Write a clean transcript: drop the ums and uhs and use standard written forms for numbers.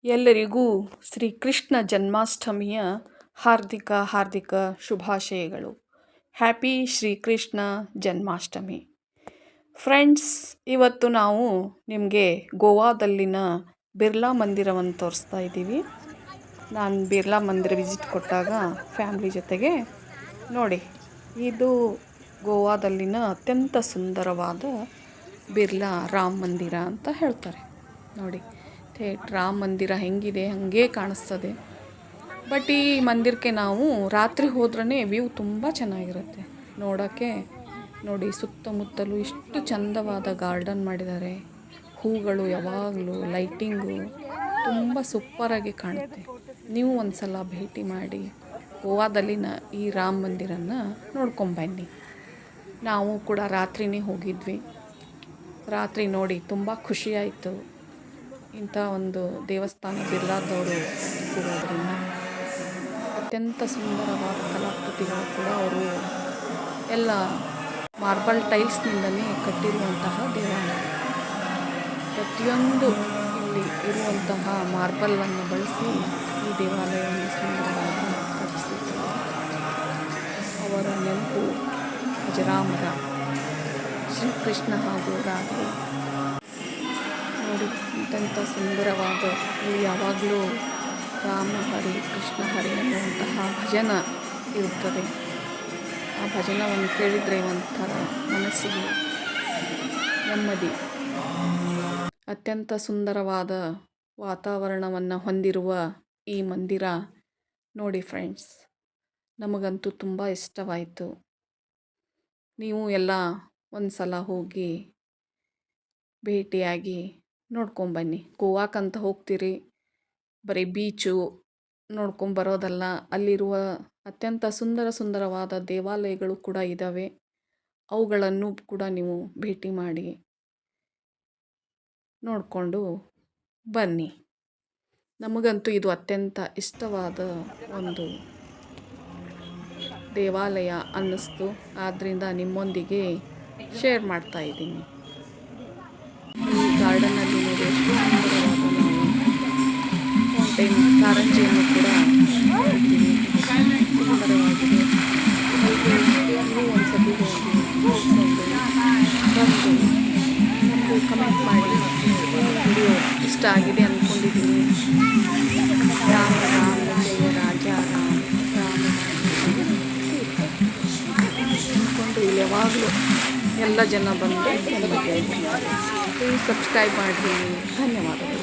ಎಲ್ಲರಿಗೂ ಶ್ರೀಕೃಷ್ಣ ಜನ್ಮಾಷ್ಟಮಿಯ ಹಾರ್ದಿಕ ಶುಭಾಶಯಗಳು. ಹ್ಯಾಪಿ ಶ್ರೀಕೃಷ್ಣ ಜನ್ಮಾಷ್ಟಮಿ. ಫ್ರೆಂಡ್ಸ್, ಇವತ್ತು ನಾವು ನಿಮಗೆ ಗೋವಾದಲ್ಲಿನ ಬಿರ್ಲಾ ಮಂದಿರವನ್ನು ತೋರಿಸ್ತಾ ಇದ್ದೀವಿ. ನಾನು ಬಿರ್ಲಾ ಮಂದಿರ ವಿಸಿಟ್ ಕೊಟ್ಟಾಗ ಫ್ಯಾಮ್ಲಿ ಜೊತೆಗೆ ನೋಡಿ, ಇದು ಗೋವಾದಲ್ಲಿನ ಅತ್ಯಂತ ಸುಂದರವಾದ ಬಿರ್ಲಾ ರಾಮ ಮಂದಿರ ಅಂತ ಹೇಳ್ತಾರೆ. ನೋಡಿ, ರಾಮ ಮಂದಿರ ಹೆಂಗಿದೆ ಹಾಗೆ ಕಾಣಿಸ್ತದೆ. ಬಟ್ ಈ ಮಂದಿರಕ್ಕೆ ನಾವು ರಾತ್ರಿ ಹೋದ್ರೇ ವ್ಯೂ ತುಂಬ ಚೆನ್ನಾಗಿರುತ್ತೆ ನೋಡೋಕ್ಕೆ. ನೋಡಿ, ಸುತ್ತಮುತ್ತಲೂ ಇಷ್ಟು ಚಂದವಾದ ಗಾರ್ಡನ್ ಮಾಡಿದ್ದಾರೆ. ಹೂಗಳು ಯಾವಾಗಲೂ ಲೈಟಿಂಗು ತುಂಬ ಸೂಪರಾಗಿ ಕಾಣುತ್ತೆ. ನೀವು ಒಂದು ಸಲ ಭೇಟಿ ಮಾಡಿ ಗೋವಾದಲ್ಲಿನ ಈ ರಾಮ ಮಂದಿರನ ನೋಡ್ಕೊಂಬನ್ನಿ. ನಾವು ಕೂಡ ರಾತ್ರಿನೇ ಹೋಗಿದ್ವಿ. ರಾತ್ರಿ ನೋಡಿ ತುಂಬ ಖುಷಿಯಾಯಿತು. ಇಂಥ ಒಂದು ದೇವಸ್ಥಾನ ಬಿರ್ಲಾದವರು ಕಟ್ಟಿಸಿರೋದ್ರಿಂದ ಅತ್ಯಂತ ಸುಂದರವಾದ ಕಲಾಕೃತಿಗಳು ಕೂಡ ಅವರು ಎಲ್ಲ ಮಾರ್ಬಲ್ ಟೈಲ್ಸ್ನಿಂದಲೇ ಕಟ್ಟಿರುವಂತಹ ದೇವಾಲಯ. ಪ್ರತಿಯೊಂದು ಇಲ್ಲಿ ಇರುವಂತಹ ಮಾರ್ಬಲನ್ನು ಬಳಸಿ ಈ ದೇವಾಲಯವನ್ನು ಸುಂದರವಾಗಿ ಕಟ್ಟಿಸಿದ್ದಾರೆ. ಅವರ ನೆನಪು ಅಜರಾಮರ ಶ್ರೀಕೃಷ್ಣ ಹಾಗೂ ರಾಧೆ. ನೋಡಿ, ಅತ್ಯಂತ ಸುಂದರವಾದ ಇಲ್ಲಿ ಯಾವಾಗಲೂ ರಾಮ ಹರಿ ಕೃಷ್ಣ ಹರಿ ಅನ್ನುವಂತಹ ಭಜನ ಇರುತ್ತದೆ. ಆ ಭಜನವನ್ನು ಕೇಳಿದರೆ ಒಂಥರ ಮನಸ್ಸಿಗೆ ನೆಮ್ಮದಿ. ಅತ್ಯಂತ ಸುಂದರವಾದ ವಾತಾವರಣವನ್ನು ಹೊಂದಿರುವ ಈ ಮಂದಿರ ನೋಡಿ ಫ್ರೆಂಡ್ಸ್, ನಮಗಂತೂ ತುಂಬ ಇಷ್ಟವಾಯಿತು. ನೀವು ಎಲ್ಲ ಒಂದು ಸಲ ಹೋಗಿ ಭೇಟಿಯಾಗಿ ನೋಡ್ಕೊಂಬನ್ನಿ. ಗೋವಾಕ್ಕಂತ ಹೋಗ್ತೀರಿ, ಬರೀ ಬೀಚು ನೋಡ್ಕೊಂಬರೋದಲ್ಲ, ಅಲ್ಲಿರುವ ಅತ್ಯಂತ ಸುಂದರವಾದ ದೇವಾಲಯಗಳು ಕೂಡ ಇದ್ದಾವೆ. ಅವುಗಳನ್ನು ಕೂಡ ನೀವು ಭೇಟಿ ಮಾಡಿ ನೋಡಿಕೊಂಡು ಬನ್ನಿ. ನಮಗಂತೂ ಇದು ಅತ್ಯಂತ ಇಷ್ಟವಾದ ಒಂದು ದೇವಾಲಯ ಅನ್ನಿಸ್ತು. ಆದ್ದರಿಂದ ನಿಮ್ಮೊಂದಿಗೆ ಶೇರ್ ಮಾಡ್ತಾ ಇದ್ದೀನಿ. ಈ ಗಾರ್ಡನಲ್ಲಿ ನೋಡಿ, ಎಷ್ಟು ಸುಂದರವಾದ ಫೌಂಟೇನ್ ಕಾರಂಜಿಯನ್ನು ಕೂಡ ನೋಡ್ತೀವಿ. ಸುಂದರವಾಗಿದೆ. ನೀವು ಒಂದ್ಸತಿ ಹೋಗಿ ನೋಡಿಕೊಂಡು ಬಂದು ನಮಗೂ ಕಮೆಂಟ್ ಮಾಡಿ. ವಿಡಿಯೋ ಇಷ್ಟ ಆಗಿದೆ ಅಂದ್ಕೊಂಡಿದ್ದೀನಿ. ರಾಮ ರಾಮ ಜಯ ರಾಜ ರಾಮ ರಾಮ ಅಂದ್ಕೊಂಡು ಇಲ್ಲಿ ಯಾವಾಗಲೂ ಎಲ್ಲ ಜನ ಬಂದು ಪ್ಲೀಸ್ ಸಬ್ಸ್ಕ್ರೈಬ್ ಮಾಡಿರಿ. ಧನ್ಯವಾದಗಳು.